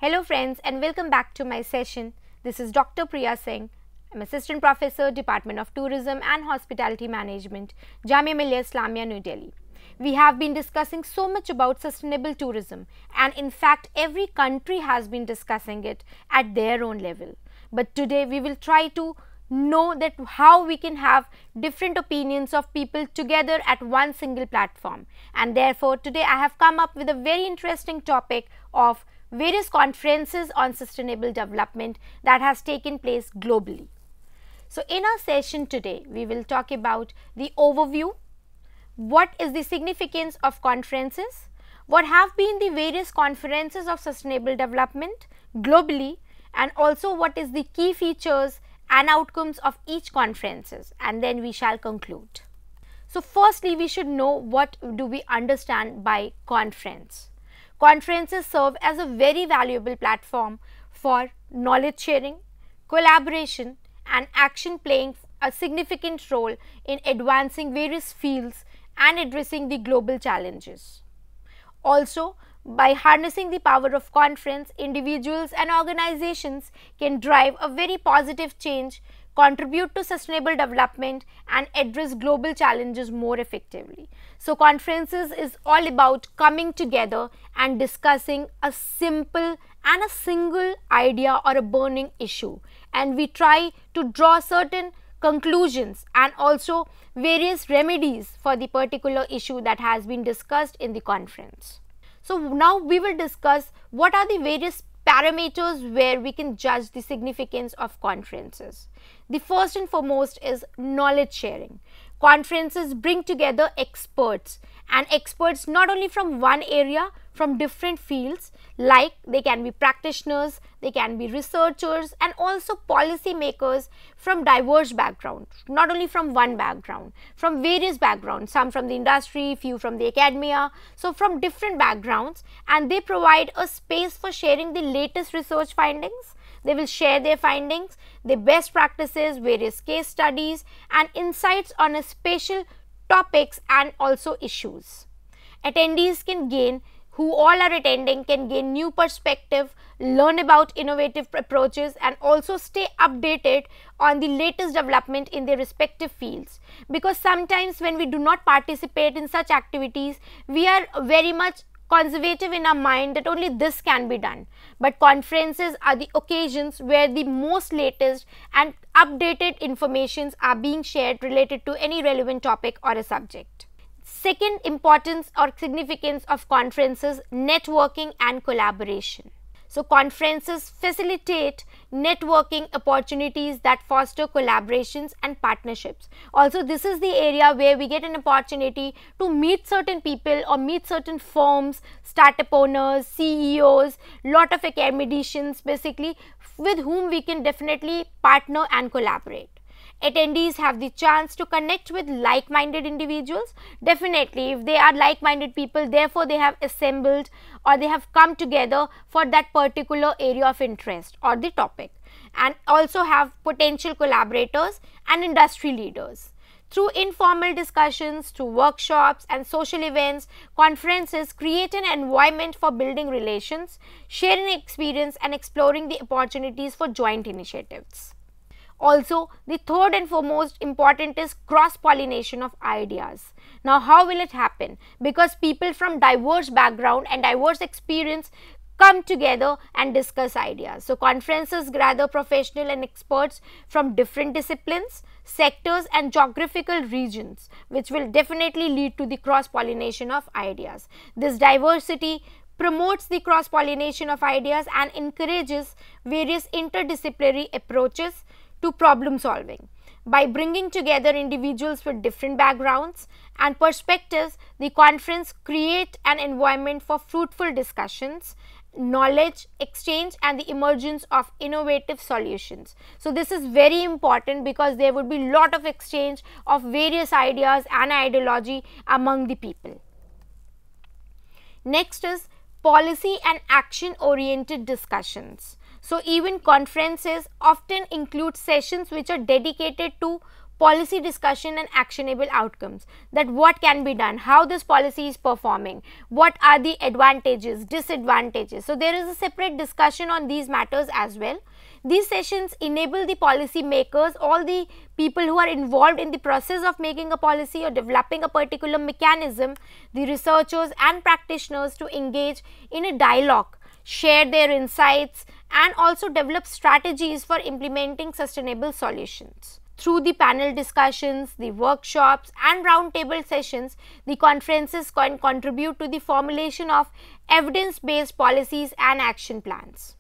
Hello friends and welcome back to my session. This is Dr. Priya Singh. I'm Assistant Professor, Department of Tourism and Hospitality Management, Jamia Millia Islamia, New Delhi. We have been discussing so much about sustainable tourism, and in fact every country has been discussing it at their own level. But today we will try to know that how we can have different opinions of people together at one single platform, and therefore today I have come up with a very interesting topic of various conferences on sustainable development that has taken place globally. So in our session today, we will talk about the overview, what is the significance of conferences, what have been the various conferences of sustainable development globally, and also what is the key features and outcomes of each conferences, and then we shall conclude. So firstly, we should know what do we understand by conference. Conferences serve as a very valuable platform for knowledge sharing, collaboration and action, playing a significant role in advancing various fields and addressing the global challenges. Also, by harnessing the power of conference, individuals and organizations can drive a very positive change, contribute to sustainable development and address global challenges more effectively. So conferences is all about coming together and discussing a simple and a single idea or a burning issue, and we try to draw certain conclusions and also various remedies for the particular issue that has been discussed in the conference. So now we will discuss what are the various parameters where we can judge the significance of conferences. The first and foremost is knowledge sharing. Conferences bring together experts, and experts not only from one area, from different fields, like they can be practitioners, they can be researchers and also policy makers from diverse backgrounds, not only from one background, from various backgrounds, some from the industry, few from the academia, so from different backgrounds, and they provide a space for sharing the latest research findings. They will share their findings, their best practices, various case studies and insights on a special topics and also issues. Attendees can gain, who all are attending can gain new perspective, learn about innovative approaches and also stay updated on the latest development in their respective fields. Because sometimes when we do not participate in such activities, we are very much conservative in our mind that only this can be done, but conferences are the occasions where the most latest and updated informations are being shared related to any relevant topic or a subject. Second importance or significance of conferences, networking and collaboration. So conferences facilitate networking opportunities that foster collaborations and partnerships. Also, this is the area where we get an opportunity to meet certain people or meet certain firms, startup owners, CEOs, lot of academicians basically, with whom we can definitely partner and collaborate. Attendees have the chance to connect with like-minded individuals. Definitely, if they are like-minded people, therefore they have assembled or they have come together for that particular area of interest or the topic, and also have potential collaborators and industry leaders. Through informal discussions, through workshops and social events, conferences create an environment for building relations, sharing experience and exploring the opportunities for joint initiatives. Also, the third and foremost important is cross-pollination of ideas. Now, how will it happen? Because people from diverse background and diverse experience come together and discuss ideas. So, conferences gather professionals and experts from different disciplines, sectors and geographical regions, which will definitely lead to the cross-pollination of ideas. This diversity promotes the cross-pollination of ideas and encourages various interdisciplinary approaches to problem solving. By bringing together individuals with different backgrounds and perspectives, the conference creates an environment for fruitful discussions, knowledge exchange and the emergence of innovative solutions. So this is very important because there would be lot of exchange of various ideas and ideology among the people. Next is policy and action oriented discussions. So even conferences often include sessions which are dedicated to policy discussion and actionable outcomes, that what can be done, how this policy is performing, what are the advantages, disadvantages. So there is a separate discussion on these matters as well. These sessions enable the policy makers, all the people who are involved in the process of making a policy or developing a particular mechanism, the researchers and practitioners to engage in a dialogue, share their insights and also develop strategies for implementing sustainable solutions. Through the panel discussions, the workshops and roundtable sessions, the conferences can contribute to the formulation of evidence-based policies and action plans.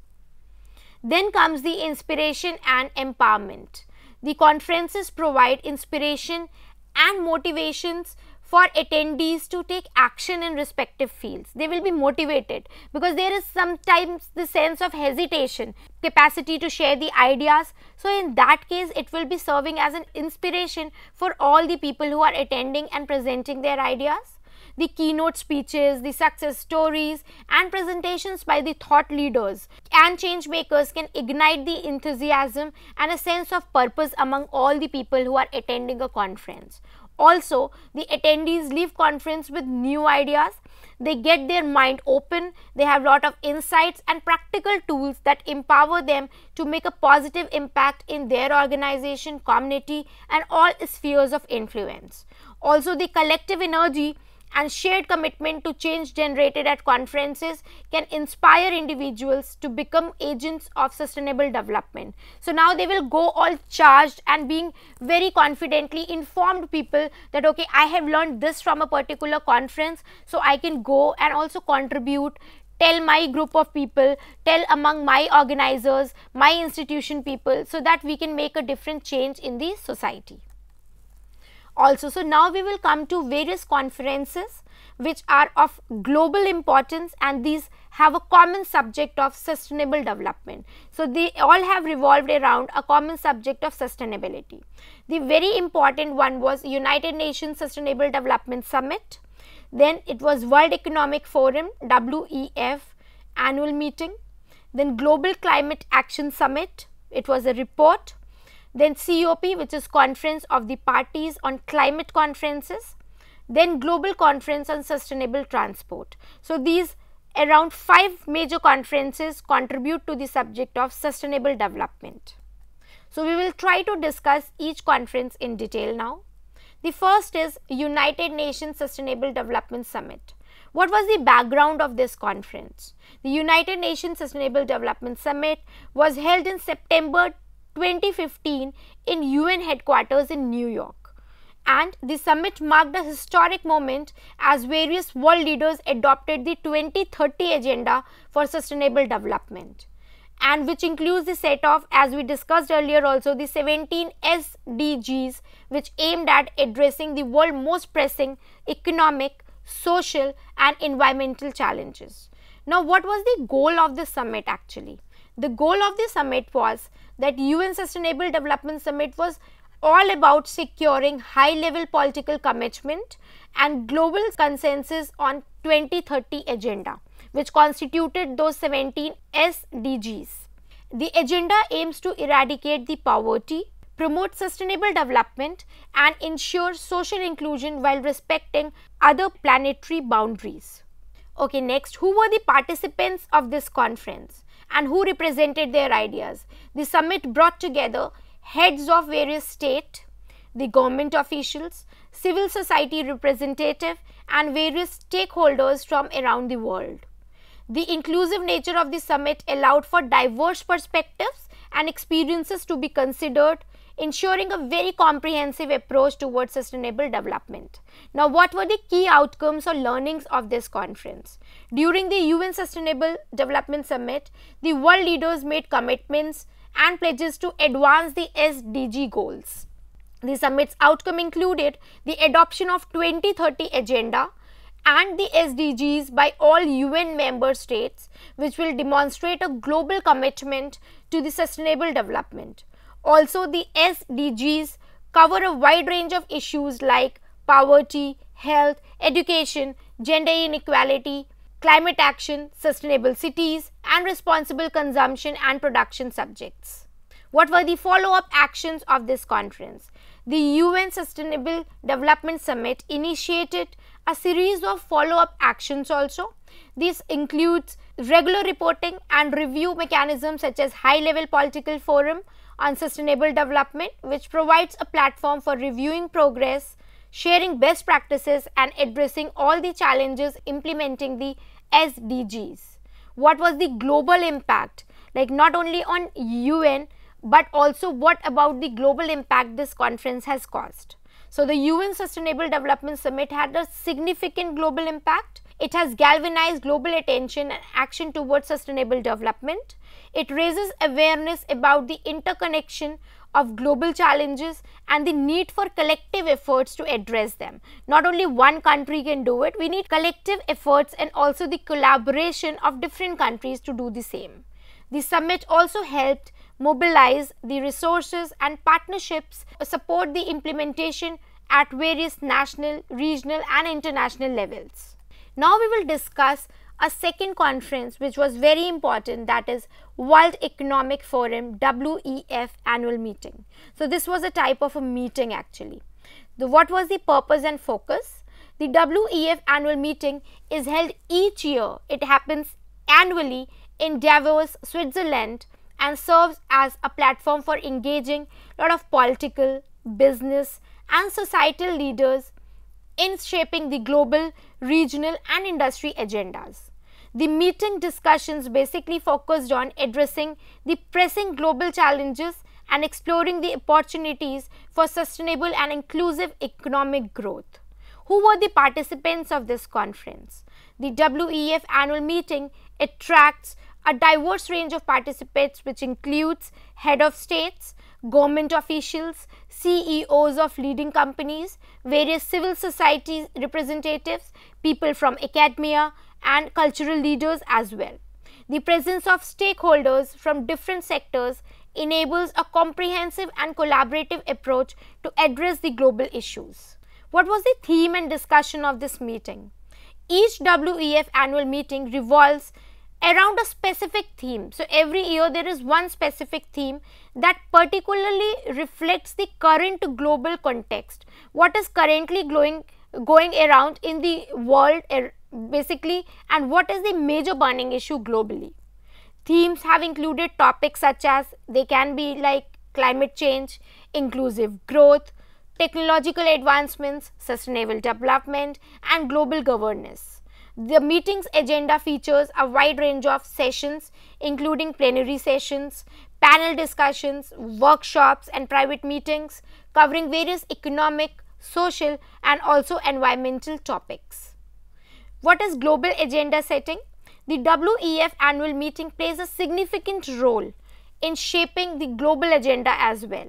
Then comes the inspiration and empowerment. The conferences provide inspiration and motivations for attendees to take action in respective fields. They will be motivated because there is sometimes the sense of hesitation, capacity to share the ideas. So in that case, it will be serving as an inspiration for all the people who are attending and presenting their ideas. The keynote speeches, the success stories and presentations by the thought leaders and change makers can ignite the enthusiasm and a sense of purpose among all the people who are attending a conference. Also, the attendees leave conference with new ideas, they get their mind open, they have lot of insights and practical tools that empower them to make a positive impact in their organization, community and all spheres of influence. Also, the collective energy and shared commitment to change generated at conferences can inspire individuals to become agents of sustainable development. So now they will go all charged and being very confidently informed people that okay, I have learned this from a particular conference, so I can go and also contribute, tell my group of people, tell among my organizers, my institution people, so that we can make a different change in the society. Also, so now we will come to various conferences which are of global importance and these have a common subject of sustainable development. So they all have revolved around a common subject of sustainability. The very important one was United Nations Sustainable Development Summit. Then it was World Economic Forum WEF annual meeting. Then Global Climate Action Summit, it was a report. Then COP, which is Conference of the Parties on Climate Conferences, then Global Conference on Sustainable Transport. So these around 5 major conferences contribute to the subject of sustainable development. So we will try to discuss each conference in detail now. The first is United Nations Sustainable Development Summit. What was the background of this conference? The United Nations Sustainable Development Summit was held in September 2015 in UN headquarters in New York, and the summit marked a historic moment as various world leaders adopted the 2030 agenda for sustainable development, and which includes the set of, as we discussed earlier also, the 17 SDGs which aimed at addressing the world's most pressing economic, social and environmental challenges. Now what was the goal of the summit actually? The goal of the summit was that UN Sustainable Development Summit was all about securing high level political commitment and global consensus on 2030 agenda, which constituted those 17 SDGs. The agenda aims to eradicate the poverty, promote sustainable development and ensure social inclusion while respecting other planetary boundaries. Okay, next, who were the participants of this conference and who represented their ideas? The summit brought together heads of various state, the government officials, civil society representatives and various stakeholders from around the world. The inclusive nature of the summit allowed for diverse perspectives and experiences to be considered, ensuring a very comprehensive approach towards sustainable development. Now, what were the key outcomes or learnings of this conference? During the UN Sustainable Development Summit, the world leaders made commitments and pledges to advance the SDG goals. The summit's outcome included the adoption of 2030 agenda and the SDGs by all UN member states, which will demonstrate a global commitment to the sustainable development. Also, the SDGs cover a wide range of issues like poverty, health, education, gender inequality, climate action, sustainable cities, and responsible consumption and production subjects. What were the follow-up actions of this conference? The UN Sustainable Development Summit initiated a series of follow-up actions also. This includes regular reporting and review mechanisms such as high-level political forum on sustainable development, which provides a platform for reviewing progress, sharing best practices and addressing all the challenges implementing the SDGs. What was the global impact? Like not only on UN, but also what about the global impact this conference has caused? So the UN Sustainable Development Summit had a significant global impact. It has galvanized global attention and action towards sustainable development. It raises awareness about the interconnection of global challenges and the need for collective efforts to address them. Not only one country can do it, we need collective efforts and also the collaboration of different countries to do the same. The summit also helped mobilize the resources and partnerships to support the implementation at various national, regional and international levels. Now we will discuss a second conference which was very important, that is World Economic Forum WEF annual meeting. So this was a type of a meeting actually. What was the purpose and focus? The WEF annual meeting is held each year. It happens annually in Davos, Switzerland, and serves as a platform for engaging a lot of political, business and societal leaders in shaping the global, regional and industry agendas. The meeting discussions basically focused on addressing the pressing global challenges and exploring the opportunities for sustainable and inclusive economic growth. Who were the participants of this conference? The WEF annual meeting attracts a diverse range of participants which includes head of states, government officials, CEOs of leading companies, various civil society representatives, people from academia and cultural leaders as well. The presence of stakeholders from different sectors enables a comprehensive and collaborative approach to address the global issues. What was the theme and discussion of this meeting? Each WEF annual meeting revolves around a specific theme. So every year there is one specific theme that particularly reflects the current global context. What is currently going around in the world basically, and what is the major burning issue globally. Themes have included topics such as, they can be like climate change, inclusive growth, technological advancements, sustainable development and global governance. The meeting's agenda features a wide range of sessions including plenary sessions, panel discussions, workshops and private meetings covering various economic, social and also environmental topics. What is global agenda setting? The WEF annual meeting plays a significant role in shaping the global agenda as well.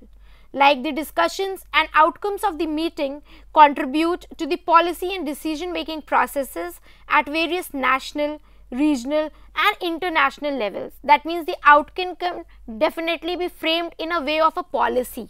Like the discussions and outcomes of the meeting contribute to the policy and decision making processes at various national, regional and international levels. That means the outcome can definitely be framed in a way of a policy.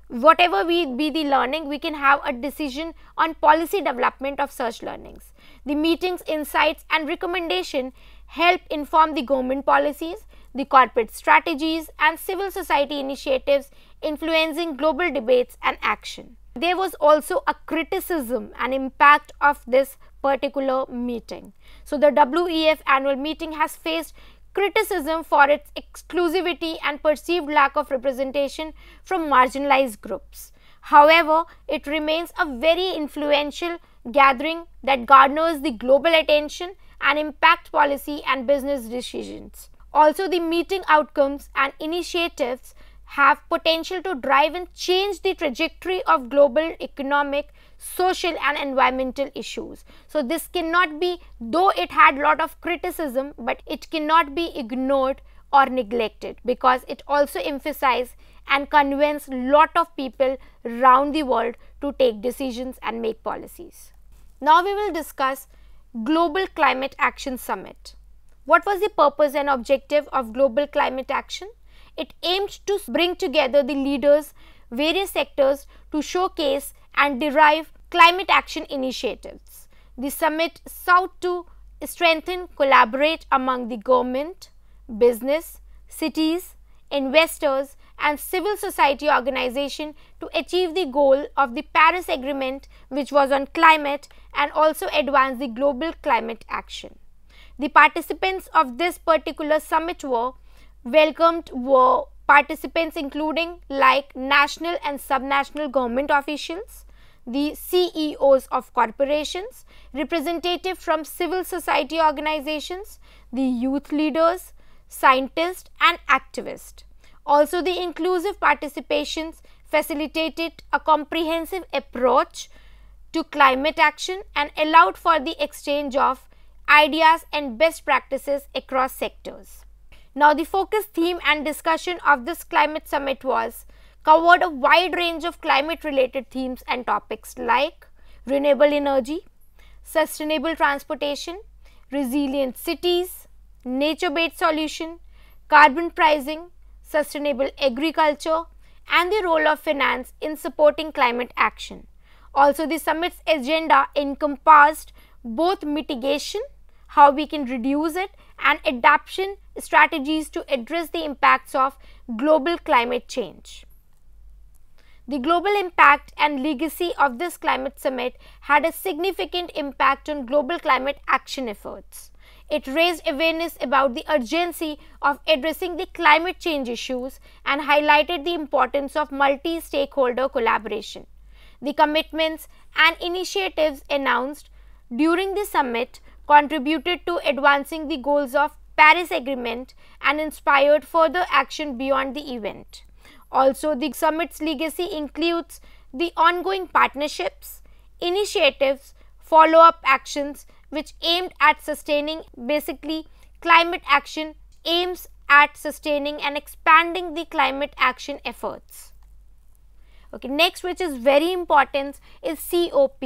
Whatever be the learning, we can have a decision on policy development of such learnings. The meeting's insights and recommendation help inform the government policies, the corporate strategies and civil society initiatives influencing global debates and action. There was also a criticism and impact of this particular meeting. So the WEF annual meeting has faced criticism for its exclusivity and perceived lack of representation from marginalized groups. However, it remains a very influential gathering that garners the global attention and impact policy and business decisions. Also, the meeting outcomes and initiatives have potential to drive and change the trajectory of global economic, social and environmental issues. So this cannot be, though it had lot of criticism, but it cannot be ignored or neglected, because it also emphasized and convinced lot of people around the world to take decisions and make policies. Now we will discuss Global Climate Action Summit. What was the purpose and objective of Global Climate Action? It aimed to bring together the leaders, various sectors to showcase and derive climate action initiatives. The summit sought to strengthen, collaborate among the government, business, cities, investors and civil society organization to achieve the goal of the Paris Agreement, which was on climate, and also advance the global climate action. The participants of this particular summit were participants including like national and subnational government officials, the CEOs of corporations, representatives from civil society organizations, the youth leaders, scientists and activists. Also, the inclusive participations facilitated a comprehensive approach to climate action and allowed for the exchange of ideas and best practices across sectors. Now, the focus theme and discussion of this climate summit covered a wide range of climate related themes and topics like renewable energy, sustainable transportation, resilient cities, nature based solution, carbon pricing, sustainable agriculture and the role of finance in supporting climate action. Also, the summit's agenda encompassed both mitigation, how we can reduce it, and adaptation strategies to address the impacts of global climate change. The global impact and legacy of this climate summit had a significant impact on global climate action efforts. It raised awareness about the urgency of addressing the climate change issues and highlighted the importance of multi-stakeholder collaboration. The commitments and initiatives announced during the summit contributed to advancing the goals of Paris Agreement and inspired further action beyond the event. Also, the summit's legacy includes the ongoing partnerships, initiatives, follow-up actions which aimed at sustaining, basically climate action aims at sustaining and expanding the climate action efforts. Okay, next, which is very important, is COP.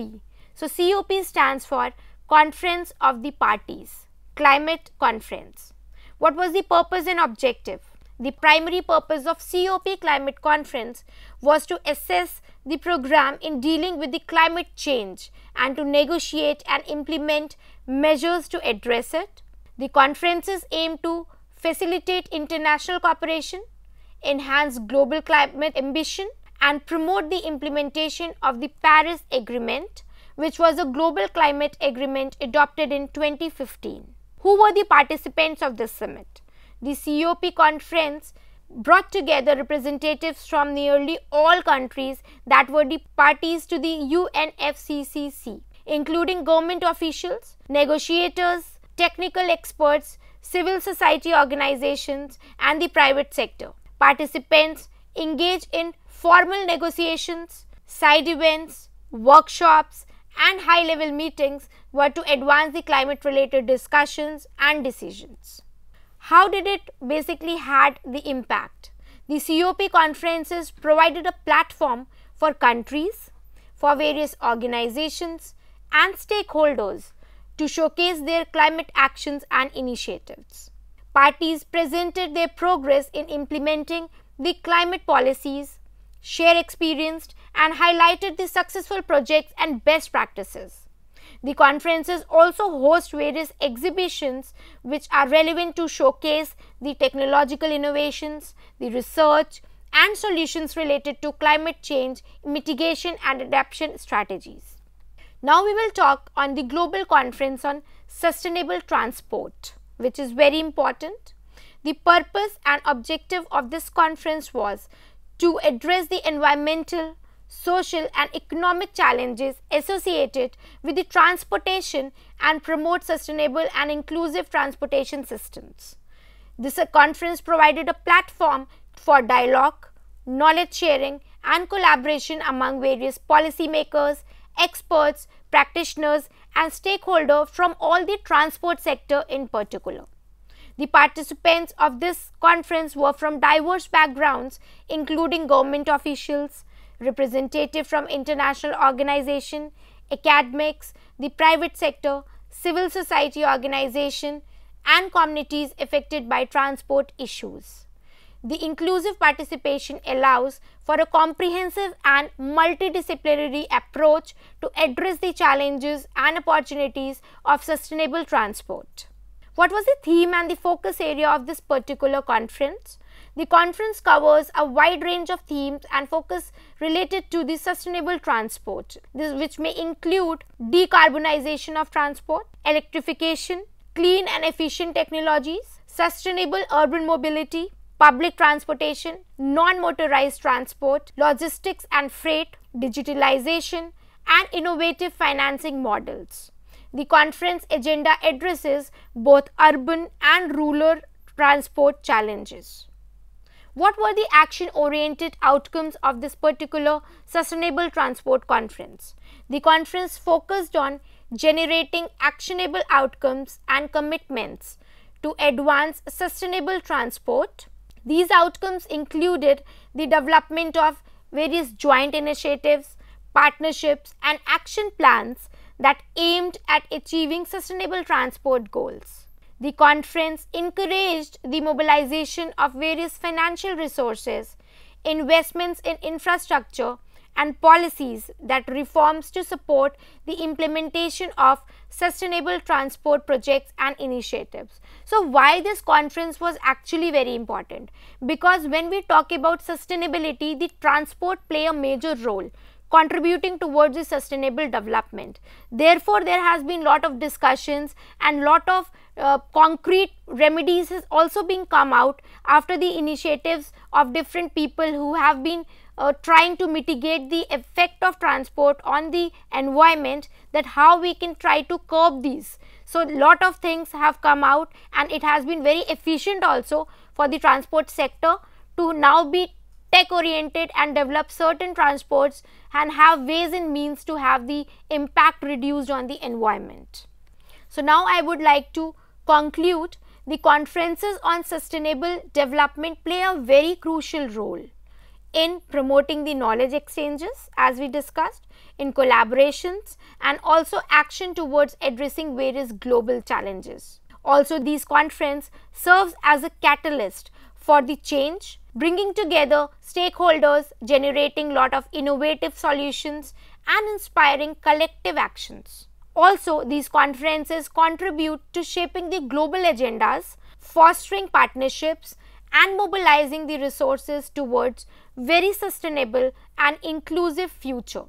So COP stands for Conference of the Parties, Climate Conference. What was the purpose and objective? The primary purpose of COP Climate Conference was to assess the program in dealing with the climate change and to negotiate and implement measures to address it. The conferences aim to facilitate international cooperation, enhance global climate ambition and promote the implementation of the Paris Agreement, which was a global climate agreement adopted in 2015. Who were the participants of this summit? The COP conference brought together representatives from nearly all countries that were the parties to the UNFCCC, including government officials, negotiators, technical experts, civil society organizations and the private sector. Participants engaged in formal negotiations, side events, workshops and high-level meetings were to advance the climate-related discussions and decisions. How did it basically had the impact? The COP conferences provided a platform for countries, for various organizations and stakeholders to showcase their climate actions and initiatives. Parties presented their progress in implementing the climate policies, shared experience and highlighted the successful projects and best practices. The conferences also host various exhibitions which are relevant to showcase the technological innovations, the research and solutions related to climate change, mitigation and adaptation strategies. Now we will talk on the Global Conference on Sustainable Transport, which is very important. The purpose and objective of this conference was to address the environmental, social and economic challenges associated with the transportation and promote sustainable and inclusive transportation systems. This conference provided a platform for dialogue, knowledge sharing and collaboration among various policymakers, experts, practitioners and stakeholders from all the transport sector in particular. The participants of this conference were from diverse backgrounds including government officials, representatives from international organizations, academics, the private sector, civil society organization and communities affected by transport issues. The inclusive participation allows for a comprehensive and multidisciplinary approach to address the challenges and opportunities of sustainable transport. What was the theme and the focus area of this particular conference? The conference covers a wide range of themes and focus related to the sustainable transport, which may include decarbonization of transport, electrification, clean and efficient technologies, sustainable urban mobility, public transportation, non-motorized transport, logistics and freight, digitalization, and innovative financing models. The conference agenda addresses both urban and rural transport challenges. What were the action-oriented outcomes of this particular Sustainable Transport Conference? The conference focused on generating actionable outcomes and commitments to advance sustainable transport. These outcomes included the development of various joint initiatives, partnerships and action plans that aimed at achieving sustainable transport goals. The conference encouraged the mobilization of various financial resources, investments in infrastructure and policies that reforms to support the implementation of sustainable transport projects and initiatives. So why this conference was actually very important? Because when we talk about sustainability, the transport play a major role contributing towards the sustainable development. Therefore, there has been lot of discussions and lot of concrete remedies has also been come out after the initiatives of different people who have been trying to mitigate the effect of transport on the environment, that how we can try to curb these. So, lot of things have come out and it has been very efficient also for the transport sector to now be tech oriented and develop certain transports and have ways and means to have the impact reduced on the environment. So, now I would like to conclude the conferences on sustainable development play a very crucial role in promoting the knowledge exchanges as we discussed, in collaborations and also action towards addressing various global challenges. Also, these conferences serves as a catalyst for the change, bringing together stakeholders, generating lot of innovative solutions and inspiring collective actions. Also, these conferences contribute to shaping the global agendas, fostering partnerships and mobilizing the resources towards very sustainable and inclusive future.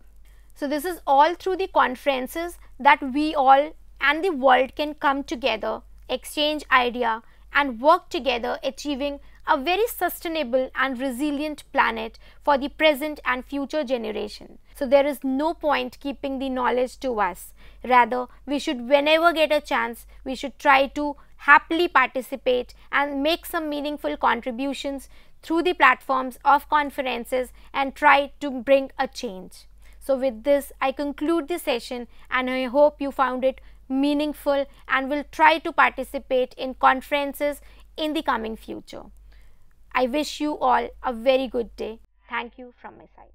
So, this is all through the conferences that we all and the world can come together, exchange idea and work together, achieving a very sustainable and resilient planet for the present and future generation. So, there is no point keeping the knowledge to us. Rather, we should, whenever get a chance, we should try to happily participate and make some meaningful contributions through the platforms of conferences and try to bring a change. So, with this, I conclude the session and I hope you found it meaningful and will try to participate in conferences in the coming future. I wish you all a very good day. Thank you from my side.